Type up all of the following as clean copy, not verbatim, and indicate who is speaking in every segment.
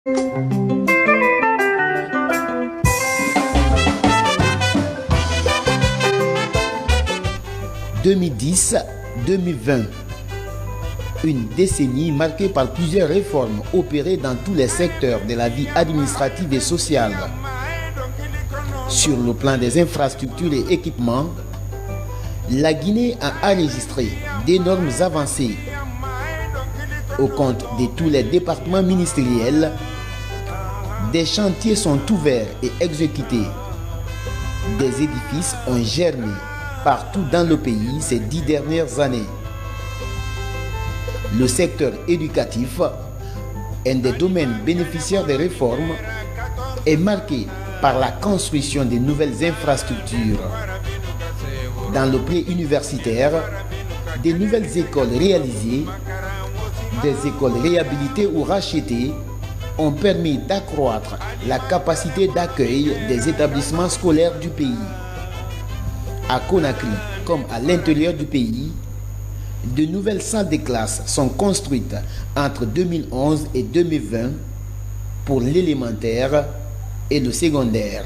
Speaker 1: 2010-2020, une décennie marquée par plusieurs réformes opérées dans tous les secteurs de la vie administrative et sociale. Sur le plan des infrastructures et équipements, la Guinée a enregistré d'énormes avancées. Au compte de tous les départements ministériels, des chantiers sont ouverts et exécutés. Des édifices ont germé partout dans le pays ces 10 dernières années. Le secteur éducatif, un des domaines bénéficiaires des réformes, est marqué par la construction de nouvelles infrastructures. Dans le pré-universitaire, de nouvelles écoles réalisées, des écoles réhabilitées ou rachetées ont permis d'accroître la capacité d'accueil des établissements scolaires du pays. À Conakry, comme à l'intérieur du pays, de nouvelles salles de classe sont construites entre 2011 et 2020 pour l'élémentaire et le secondaire.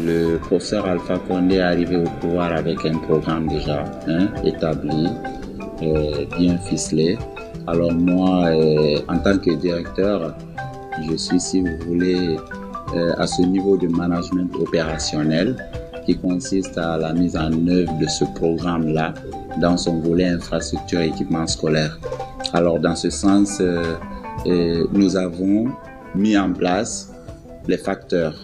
Speaker 2: Le professeur Alpha Condé est arrivé au pouvoir avec un programme déjà établi, bien ficelé. Alors moi, en tant que directeur, je suis, si vous voulez, à ce niveau de management opérationnel qui consiste à la mise en œuvre de ce programme-là dans son volet infrastructure et équipement scolaire. Alors dans ce sens, nous avons mis en place les facteurs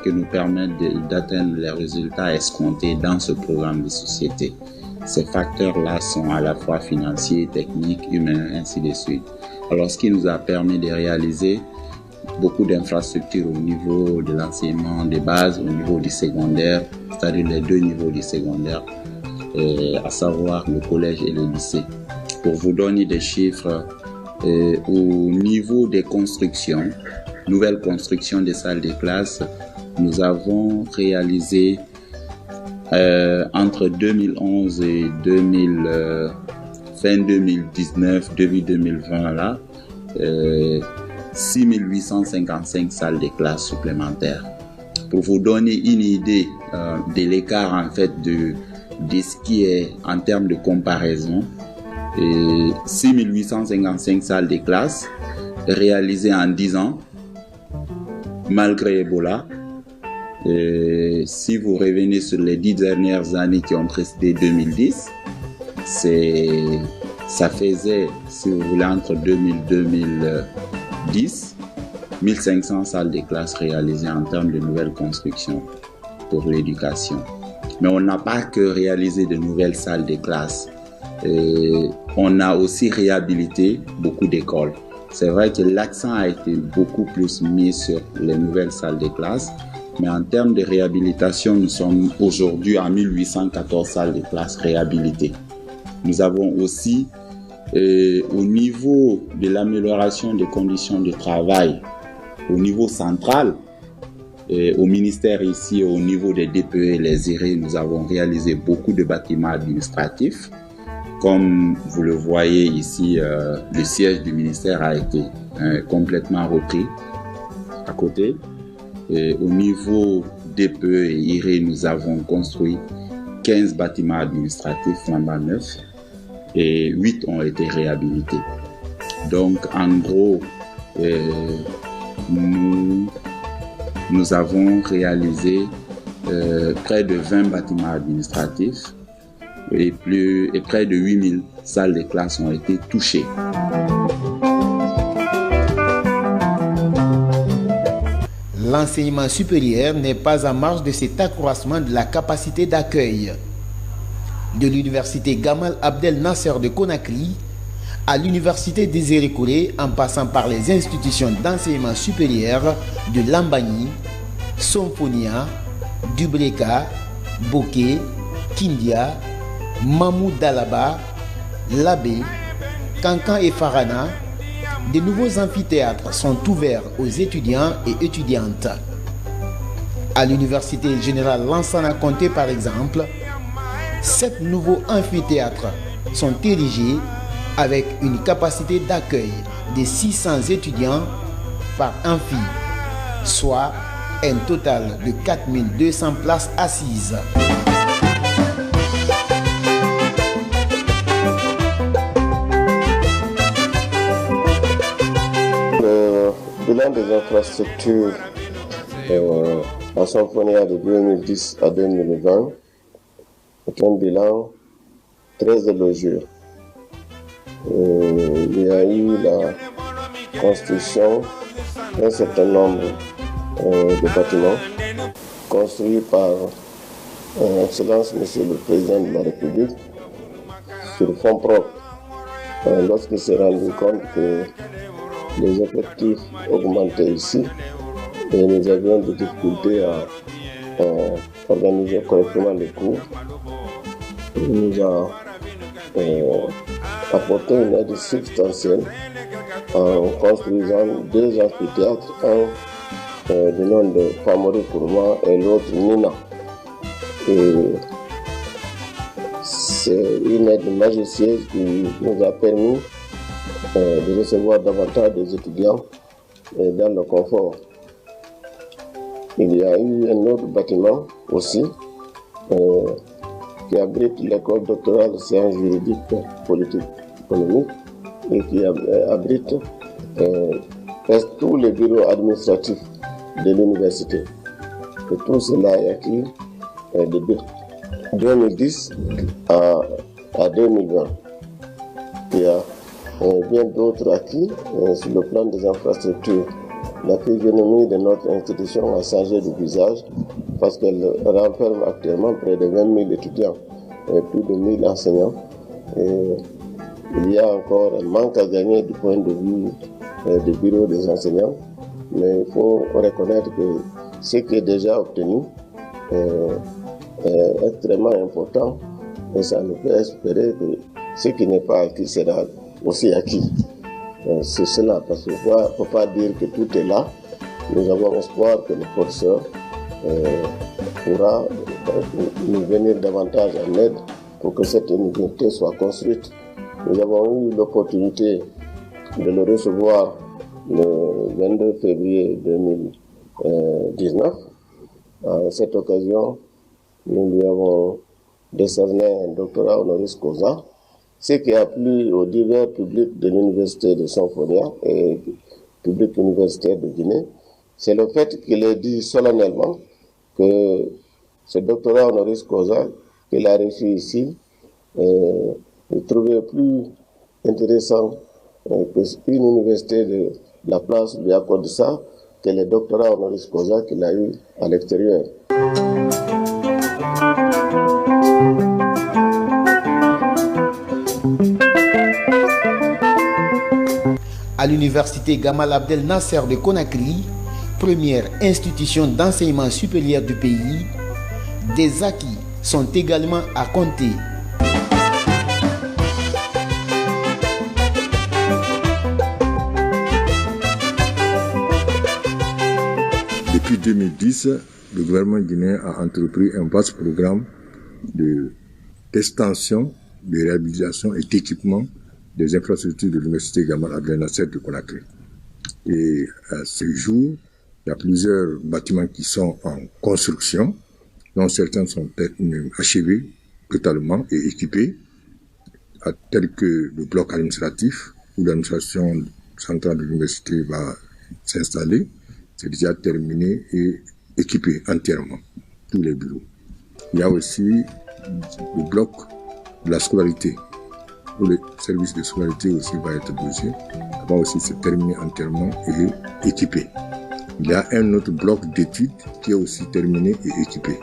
Speaker 2: qui nous permettent d'atteindre les résultats escomptés dans ce programme de société. Ces facteurs-là sont à la fois financiers, techniques, humains, ainsi de suite. Alors, ce qui nous a permis de réaliser beaucoup d'infrastructures au niveau de l'enseignement de base, au niveau du secondaire, c'est-à-dire les deux niveaux du secondaire, à savoir le collège et le lycée. Pour vous donner des chiffres, au niveau des constructions, nouvelle construction des salles de classe, nous avons réalisé entre 2011 et fin 2019, début 2020 là, 6855 salles de classe supplémentaires. Pour vous donner une idée de l'écart en fait de ce qui est en termes de comparaison, 6855 salles de classe réalisées en 10 ans, malgré Ebola. Si vous revenez sur les 10 dernières années qui ont précédé 2010, ça faisait, si vous voulez, entre 2000 et 2010, 1500 salles de classe réalisées en termes de nouvelles constructions pour l'éducation. Mais on n'a pas que réalisé de nouvelles salles de classe. On a aussi réhabilité beaucoup d'écoles. C'est vrai que l'accent a été beaucoup plus mis sur les nouvelles salles de classe, mais en termes de réhabilitation, nous sommes aujourd'hui à 1814 salles de classe réhabilitées. Nous avons aussi, au niveau de l'amélioration des conditions de travail, au niveau central, au ministère ici, au niveau des DPE et les IRE, nous avons réalisé beaucoup de bâtiments administratifs. Comme vous le voyez ici, le siège du ministère a été complètement repris à côté. Et au niveau DPE et IRE, nous avons construit 15 bâtiments administratifs flambant neufs et 8 ont été réhabilités. Donc, en gros, nous avons réalisé près de 20 bâtiments administratifs et près de 8000 salles de classe ont été touchées.
Speaker 1: L'enseignement supérieur n'est pas en marge de cet accroissement de la capacité d'accueil. De l'université Gamal Abdel Nasser de Conakry à l'université Désiré Kouré, en passant par les institutions d'enseignement supérieur de Lambani, Somfonia, Dubreka, Boké, Kindia, Mamou Dalaba, Labé, Kankan et Farana, de nouveaux amphithéâtres sont ouverts aux étudiants et étudiantes. À l'université générale Lansana Conté par exemple, 7 nouveaux amphithéâtres sont érigés avec une capacité d'accueil de 600 étudiants par amphi, soit un total de 4200 places assises.
Speaker 3: Le bilan des infrastructures à Symphonia de 2010 à 2020 est un bilan très élogieux. Il y a eu la construction d'un certain nombre de bâtiments construits par Excellence Monsieur le Président de la République sur fonds propres. Lorsqu'il s'est rendu compte que les effectifs augmentaient ici et nous avions des difficultés à organiser correctement les cours, il nous a apporté une aide substantielle en construisant 2 amphithéâtres, un du nom de Famori Kourma et l'autre Nina. Et c'est une aide majestueuse qui nous a permis de recevoir davantage des étudiants dans le confort. Il y a eu un autre bâtiment aussi qui abrite l'école doctorale de sciences juridiques, politiques, économiques et qui abrite presque tous les bureaux administratifs de l'université. Et tout cela est acquis de 2010 à 2020. Il y a bien d'autres acquis sur le plan des infrastructures. La physionomie de notre institution a changé de visage parce qu'elle renferme actuellement près de 20 000 étudiants et plus de 1000 enseignants. Et il y a encore un manque à gagner du point de vue des bureaux des enseignants, mais il faut reconnaître que ce qui est déjà obtenu est extrêmement important et ça nous fait espérer que ce qui n'est pas acquis sera aussi acquis. C'est cela, parce qu'il ne faut pas dire que tout est là. Nous avons espoir que le professeur pourra nous venir davantage en aide pour que cette université soit construite. Nous avons eu l'opportunité de le recevoir le 22 février 2019. À cette occasion, nous lui avons décerné un doctorat honoris causa. Ce qui a plu aux divers publics de l'université de Symphonia et public universitaire de Guinée, c'est le fait qu'il ait dit solennellement que ce doctorat honoris causa qu'il a reçu ici, il trouvait plus intéressant qu'une université de la place lui accorde ça que le doctorat honoris causa qu'il a eu à l'extérieur.
Speaker 1: À l'université Gamal Abdel Nasser de Conakry, première institution d'enseignement supérieur du pays, des acquis sont également à compter.
Speaker 4: Depuis 2010, le gouvernement guinéen a entrepris un vaste programme d'extension, de réhabilitation et d'équipement des infrastructures de l'université Gamal Abdel Nasser de Conakry. Et à ce jour, il y a plusieurs bâtiments qui sont en construction, dont certains sont achevés totalement et équipés, tels que le bloc administratif, où l'administration centrale de l'université va s'installer. C'est déjà terminé et équipé entièrement, tous les bureaux. Il y a aussi le bloc de la scolarité, où le service de scolarité aussi va être bougé. Va aussi se terminer entièrement et équipé. Il y a un autre bloc d'études qui est aussi terminé et équipé.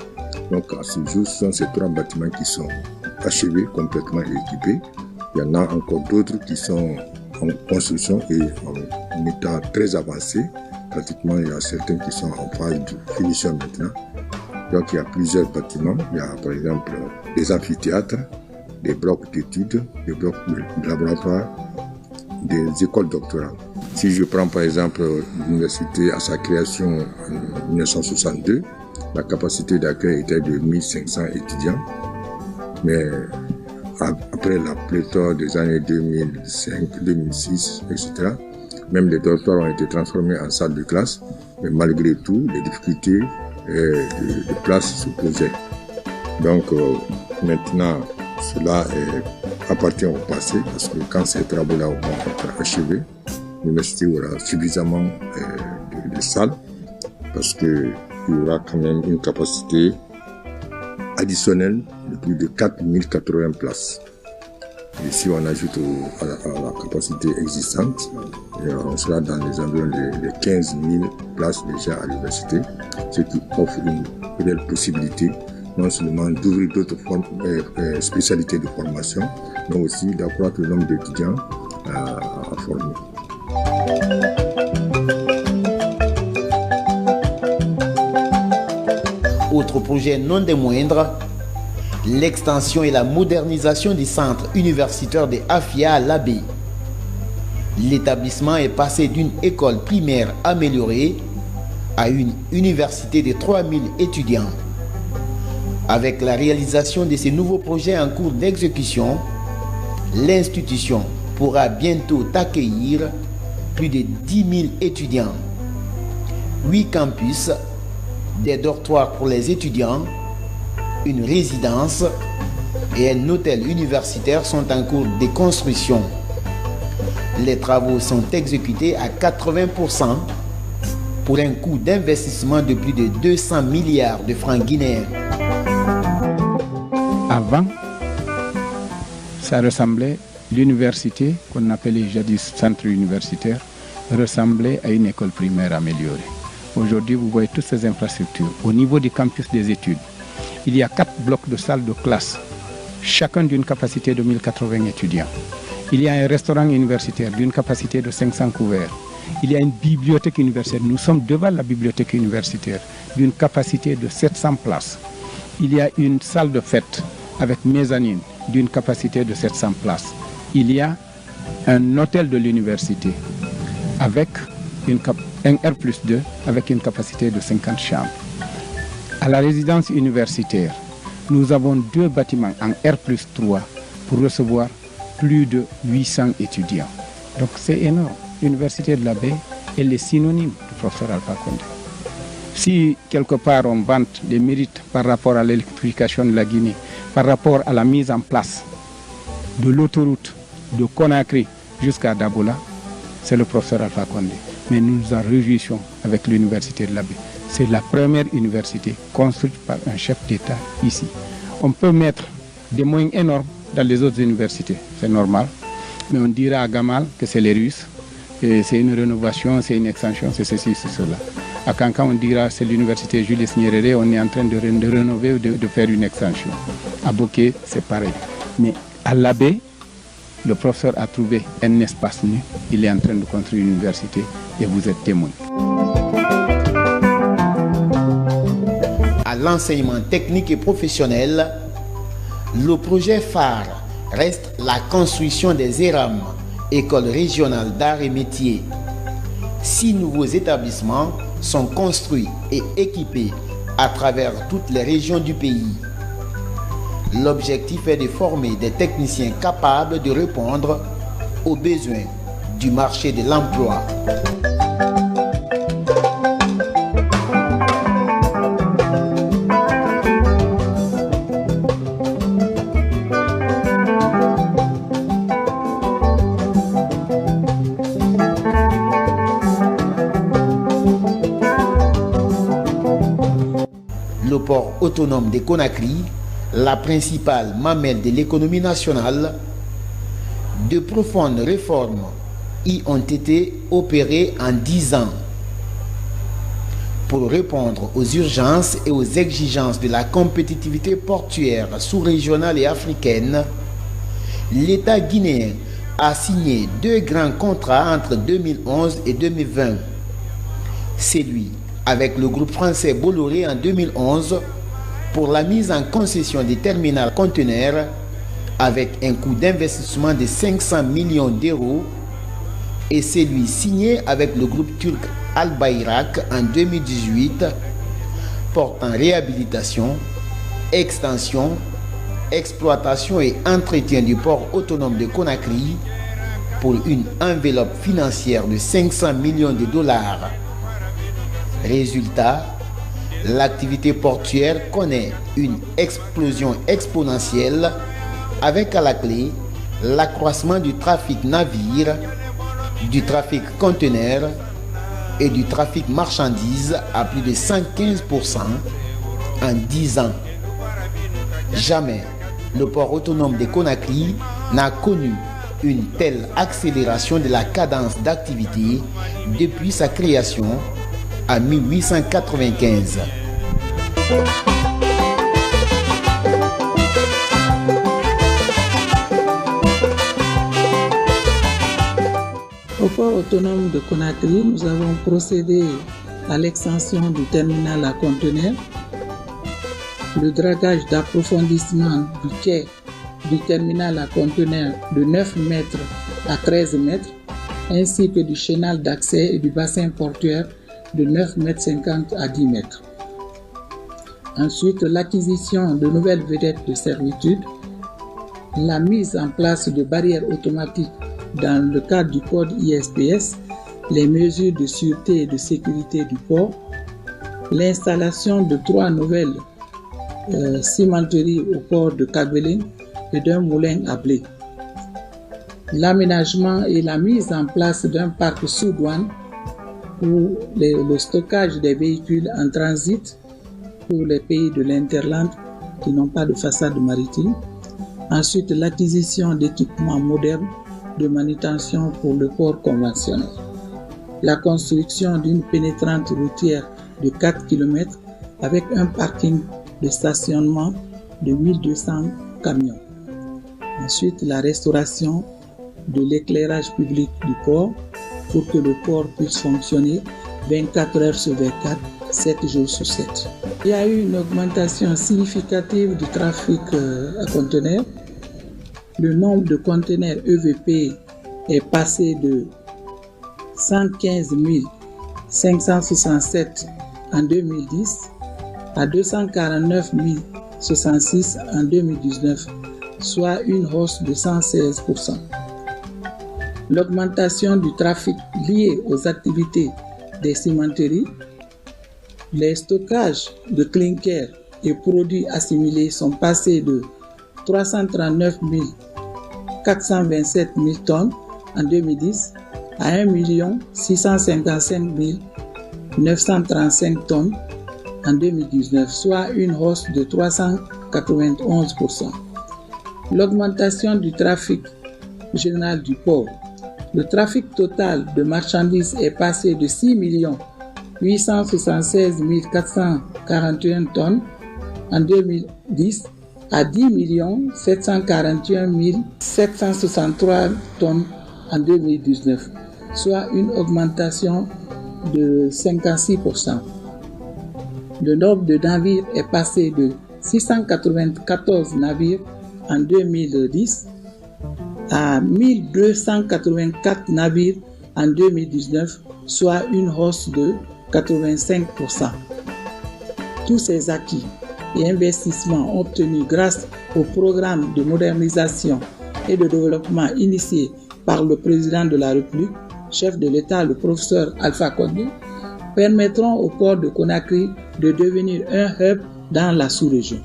Speaker 4: Donc à ce jour, ce sont ces 3 bâtiments qui sont achevés, complètement équipés. Il y en a encore d'autres qui sont en construction et en état très avancé. Pratiquement, il y a certains qui sont en phase de finition maintenant. Donc il y a plusieurs bâtiments. Il y a par exemple des amphithéâtres, des blocs d'études, des blocs de laboratoire, des écoles doctorales. Si je prends par exemple l'université à sa création en 1962, la capacité d'accueil était de 1500 étudiants. Mais après la pléthore des années 2005, 2006, etc., même les dortoirs ont été transformés en salles de classe, mais malgré tout, les difficultés de place se posaient. Donc maintenant, cela appartient au passé, parce que quand ces travaux-là vont être achevés, l'université aura suffisamment de salles, parce qu'il y aura quand même une capacité additionnelle de plus de 4080 places. Et si on ajoute à la capacité existante, on sera dans les environs de 15 000 places déjà à l'université, ce qui offre une réelle possibilité non seulement d'ouvrir d'autres spécialités de formation, mais aussi d'accroître le nombre d'étudiants à former.
Speaker 1: Autre projet non des moindres, l'extension et la modernisation du centre universitaire de Afia à l'Abbé. L'établissement est passé d'une école primaire améliorée à une université de 3000 étudiants. Avec la réalisation de ces nouveaux projets en cours d'exécution, l'institution pourra bientôt accueillir plus de 10 000 étudiants. 8 campus, des dortoirs pour les étudiants, une résidence et un hôtel universitaire sont en cours de construction. Les travaux sont exécutés à 80% pour un coût d'investissement de plus de 200 milliards de francs guinéens.
Speaker 5: Avant, ça ressemblait, l'université, qu'on appelait jadis centre universitaire, ressemblait à une école primaire améliorée. Aujourd'hui, vous voyez toutes ces infrastructures. Au niveau du campus des études, il y a 4 blocs de salles de classe, chacun d'une capacité de 1080 étudiants. Il y a un restaurant universitaire d'une capacité de 500 couverts. Il y a une bibliothèque universitaire. Nous sommes devant la bibliothèque universitaire d'une capacité de 700 places. Il y a une salle de fête avec mezzanine d'une capacité de 700 places. Il y a un hôtel de l'université avec un R+2 avec une capacité de 50 chambres. À la résidence universitaire, nous avons 2 bâtiments en R+3 pour recevoir plus de 800 étudiants. Donc c'est énorme. L'université de l'Abbé, elle est synonyme du professeur Alpha Condé. Si quelque part on vante des mérites par rapport à l'électrification de la Guinée, par rapport à la mise en place de l'autoroute de Conakry jusqu'à Dabola, c'est le professeur Alpha Condé. Mais nous nous en réjouissons avec l'université de l'Abbé. C'est la première université construite par un chef d'État ici. On peut mettre des moyens énormes dans les autres universités, c'est normal. Mais on dira à Gamal que c'est les Russes, et c'est une rénovation, c'est une extension, c'est ceci, c'est cela. À Kankan, on dira c'est l'université Julius Nyerere, on est en train de rénover ou de faire une extension. À Bokeh, c'est pareil. Mais à l'Abbé, le professeur a trouvé un espace nu, il est en train de construire une université et vous êtes témoin.
Speaker 1: À l'enseignement technique et professionnel, le projet phare reste la construction des ERAM, École régionale d'art et métiers. 6 nouveaux établissements sont construits et équipés à travers toutes les régions du pays. L'objectif est de former des techniciens capables de répondre aux besoins du marché de l'emploi. Le port autonome de Conakry, la principale mamelle de l'économie nationale, de profondes réformes y ont été opérées en 10 ans. Pour répondre aux urgences et aux exigences de la compétitivité portuaire sous-régionale et africaine, l'État guinéen a signé 2 grands contrats entre 2011 et 2020. Celui avec le groupe français Bolloré en 2011 pour la mise en concession des terminaux conteneurs avec un coût d'investissement de 500 millions d'euros et celui signé avec le groupe turc Al Bayrak en 2018 portant réhabilitation, extension exploitation et entretien du port autonome de Conakry pour une enveloppe financière de 500 millions de dollars. Résultat, l'activité portuaire connaît une explosion exponentielle avec à la clé l'accroissement du trafic navire, du trafic conteneur et du trafic marchandises à plus de 115% en 10 ans. Jamais le port autonome de Conakry n'a connu une telle accélération de la cadence d'activité depuis sa création en 1895.
Speaker 6: Au port autonome de Conakry, nous avons procédé à l'extension du terminal à conteneurs, le dragage d'approfondissement du quai du terminal à conteneurs de 9 mètres à 13 mètres, ainsi que du chenal d'accès et du bassin portuaire de 9,50 m à 10 mètres. Ensuite, l'acquisition de nouvelles vedettes de servitude, la mise en place de barrières automatiques dans le cadre du code ISPS, les mesures de sûreté et de sécurité du port, l'installation de 3 nouvelles cimenteries au port de Kagbelin et d'un moulin à blé, l'aménagement et la mise en place d'un parc sous douane pour le stockage des véhicules en transit pour les pays de l'Interland qui n'ont pas de façade maritime. Ensuite, l'acquisition d'équipements modernes de manutention pour le port conventionnel. La construction d'une pénétrante routière de 4 km avec un parking de stationnement de 1200 camions. Ensuite, la restauration de l'éclairage public du port pour que le port puisse fonctionner 24 heures sur 24, 7 jours sur 7. Il y a eu une augmentation significative du trafic à conteneurs. Le nombre de conteneurs EVP est passé de 115 567 en 2010 à 249 066 en 2019, soit une hausse de 116%. L'augmentation du trafic lié aux activités des cimenteries, les stockages de clinker et produits assimilés sont passés de 339 427 000 tonnes en 2010 à 1 655 935 tonnes en 2019, soit une hausse de 391%. L'augmentation du trafic général du port. Le trafic total de marchandises est passé de 6 876 441 tonnes en 2010 à 10 741 763 tonnes en 2019, soit une augmentation de 56%. Le nombre de navires est passé de 694 navires en 2010 à 1284 navires en 2019, soit une hausse de 85%. Tous ces acquis et investissements obtenus grâce au programme de modernisation et de développement initié par le président de la République, chef de l'État, le professeur Alpha Condé, permettront au port de Conakry de devenir un hub dans la sous-région.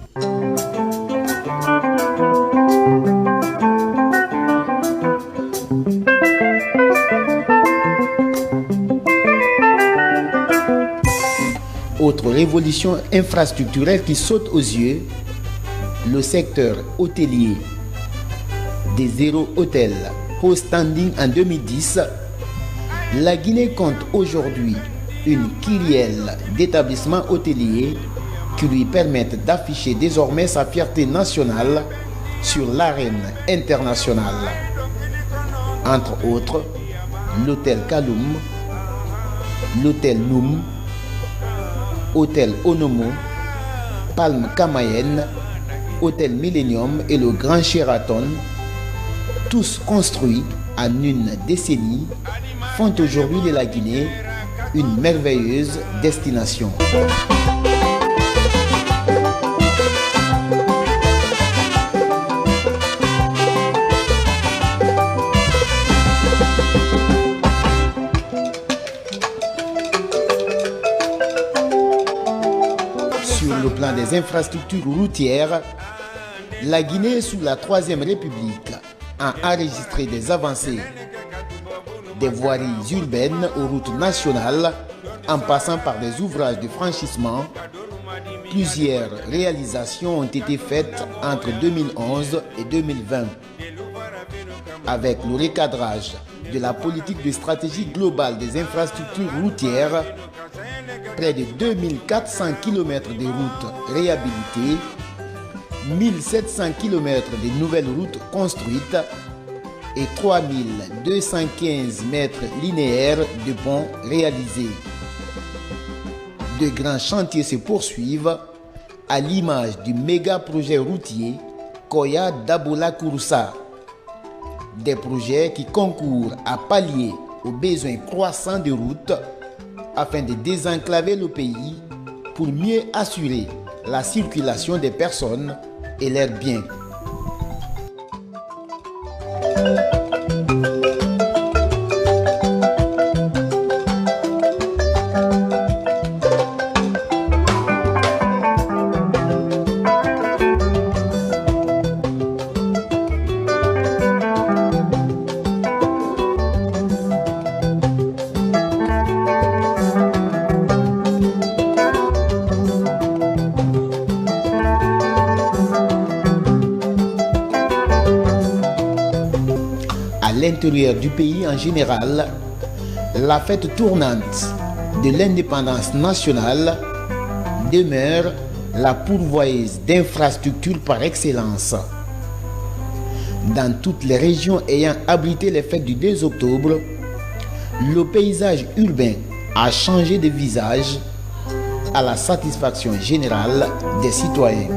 Speaker 1: Autre révolution infrastructurelle qui saute aux yeux, le secteur hôtelier. Des 0 hôtels au standing en 2010, la Guinée compte aujourd'hui une kyrielle d'établissements hôteliers qui lui permettent d'afficher désormais sa fierté nationale sur l'arène internationale. Entre autres, l'hôtel Kaloum, l'hôtel Noum, hôtel Onomo, Palme Kamayenne, hôtel Millennium et le Grand Sheraton, tous construits en une décennie, font aujourd'hui de la Guinée une merveilleuse destination. développement des infrastructures routières, la Guinée, sous la Troisième République, a enregistré des avancées des voiries urbaines aux routes nationales en passant par des ouvrages de franchissement. Plusieurs réalisations ont été faites entre 2011 et 2020. Avec le recadrage de la politique de stratégie globale des infrastructures routières, près de 2400 km de routes réhabilitées, 1700 km de nouvelles routes construites et 3215 mètres linéaires de ponts réalisés. De grands chantiers se poursuivent à l'image du méga projet routier Koya Dabola Kouroussa. Des projets qui concourent à pallier aux besoins croissants de routes afin de désenclaver le pays pour mieux assurer la circulation des personnes et leurs biens. À l'intérieur du pays en général, la fête tournante de l'indépendance nationale demeure la pourvoyeuse d'infrastructures par excellence. Dans toutes les régions ayant abrité les fêtes du 2 octobre, le paysage urbain a changé de visage à la satisfaction générale des citoyens.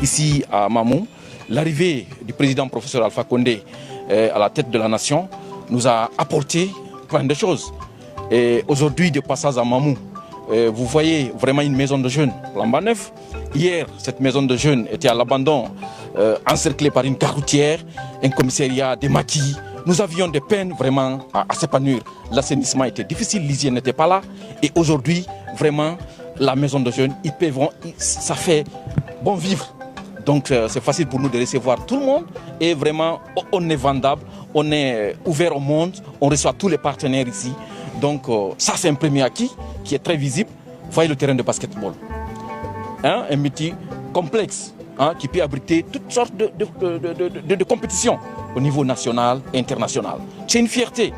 Speaker 7: Ici à Mamou, l'arrivée du président professeur Alpha Condé à la tête de la nation nous a apporté plein de choses. Et aujourd'hui, de passage à Mamou, vous voyez vraiment une maison de jeunes flambant neuf. Hier, cette maison de jeunes était à l'abandon, encerclée par une gare routière, un commissariat, des maquis. Nous avions des peines vraiment à s'épanouir. L'assainissement était difficile, l'hygiène n'était pas là. Et aujourd'hui, vraiment, la maison de jeunes, ça fait bon vivre. Donc c'est facile pour nous de recevoir tout le monde et vraiment on est vendable, on est ouvert au monde, on reçoit tous les partenaires ici. Donc ça c'est un premier acquis qui est très visible. Voyez le terrain de basketball, un métier complexe qui peut abriter toutes sortes de compétitions au niveau national et international. C'est une fierté.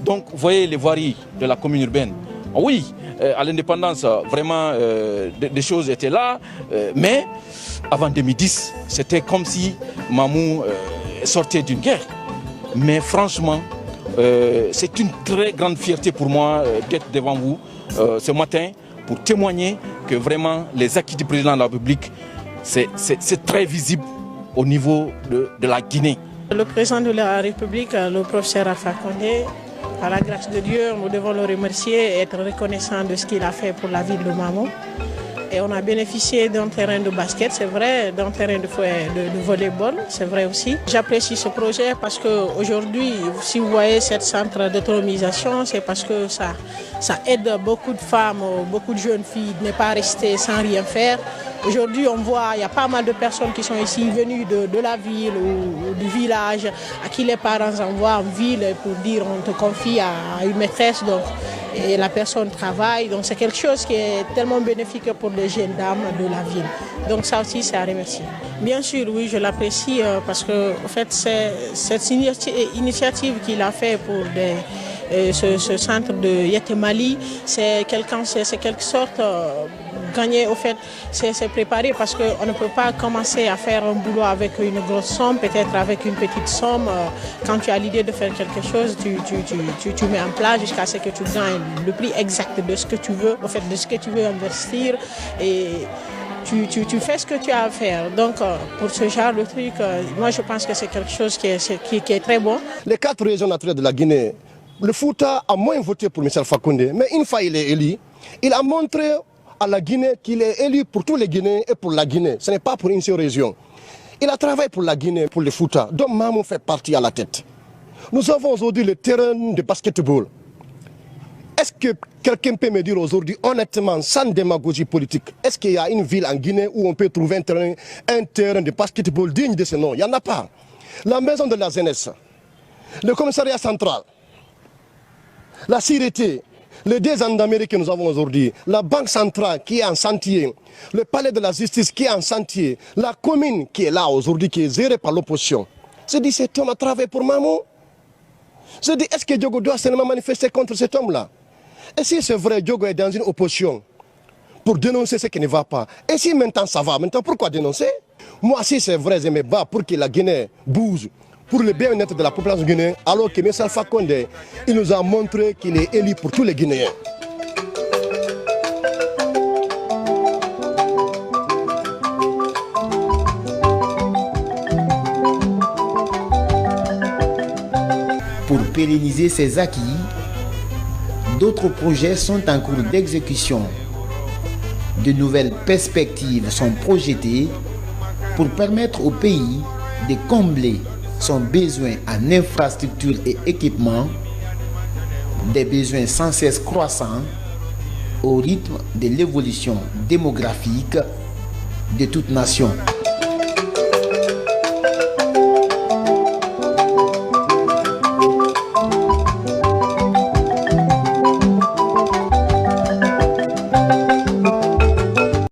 Speaker 7: Donc vous voyez les voiries de la commune urbaine. Oui, à l'indépendance, vraiment des choses étaient là, mais avant 2010, c'était comme si Mamou sortait d'une guerre. Mais franchement, c'est une très grande fierté pour moi d'être devant vous ce matin pour témoigner que vraiment les acquis du président de la République, c'est très visible au niveau de la Guinée.
Speaker 8: Le président de la République, le professeur Alpha Condé, par la grâce de Dieu, nous devons le remercier et être reconnaissants de ce qu'il a fait pour la ville de Mamou. Et on a bénéficié d'un terrain de basket, c'est vrai, d'un terrain de volleyball, c'est vrai aussi. J'apprécie ce projet parce qu'aujourd'hui, si vous voyez ce centre d'autonomisation, c'est parce que ça aide beaucoup de femmes, beaucoup de jeunes filles de ne pas rester sans rien faire. Aujourd'hui, on voit, il y a pas mal de personnes qui sont ici, venues de la ville ou du village, à qui les parents envoient en ville pour dire on te confie à une maîtresse. Donc, et la personne travaille, donc c'est quelque chose qui est tellement bénéfique pour les jeunes dames de la ville. Donc ça aussi, c'est à remercier. Bien sûr, oui, je l'apprécie parce que en fait, cette initiative qu'il a fait pour ce centre de Yetemali, c'est quelque sorte gagner, au fait, c'est préparer parce qu'on ne peut pas commencer à faire un boulot avec une grosse somme, peut-être avec une petite somme. Quand tu as l'idée de faire quelque chose, tu mets en place jusqu'à ce que tu gagnes le prix exact de ce que tu veux, au fait, de ce que tu veux investir et tu fais ce que tu as à faire. Donc, pour ce genre de truc, moi je pense que c'est quelque chose qui est très bon.
Speaker 9: Les 4 régions naturelles de la Guinée le Fouta a moins voté pour Michel Fakonde, mais une fois il est élu, il a montré à la Guinée qu'il est élu pour tous les Guinéens et pour la Guinée. Ce n'est pas pour une seule région. Il a travaillé pour la Guinée, pour le Fouta, dont Mamou fait partie à la tête. Nous avons aujourd'hui le terrain de basketball. Est-ce que quelqu'un peut me dire aujourd'hui, honnêtement, sans démagogie politique, est-ce qu'il y a une ville en Guinée où on peut trouver un terrain de basketball digne de ce nom? Il n'y en a pas. La maison de la jeunesse, le commissariat central, la sûreté, les 2 gendarmeries que nous avons aujourd'hui, la banque centrale qui est en chantier, le palais de la justice qui est en chantier, la commune qui est là aujourd'hui, qui est gérée par l'opposition. Je dis, cet homme a travaillé pour Mamou. Je dis, est-ce que Diogo doit seulement manifester contre cet homme-là? Et si c'est vrai, Diogo est dans une opposition pour dénoncer ce qui ne va pas. Et si maintenant ça va, maintenant pourquoi dénoncer? Moi, si c'est vrai, je me bats pour que la Guinée bouge, pour le bien-être de la population guinéenne, alors que M. Alpha Condé, il nous a montré qu'il est élu pour tous les Guinéens.
Speaker 1: Pour pérenniser ces acquis, d'autres projets sont en cours d'exécution. De nouvelles perspectives sont projetées pour permettre au pays de combler son besoin en infrastructures et équipements, des besoins sans cesse croissants au rythme de l'évolution démographique de toute nation.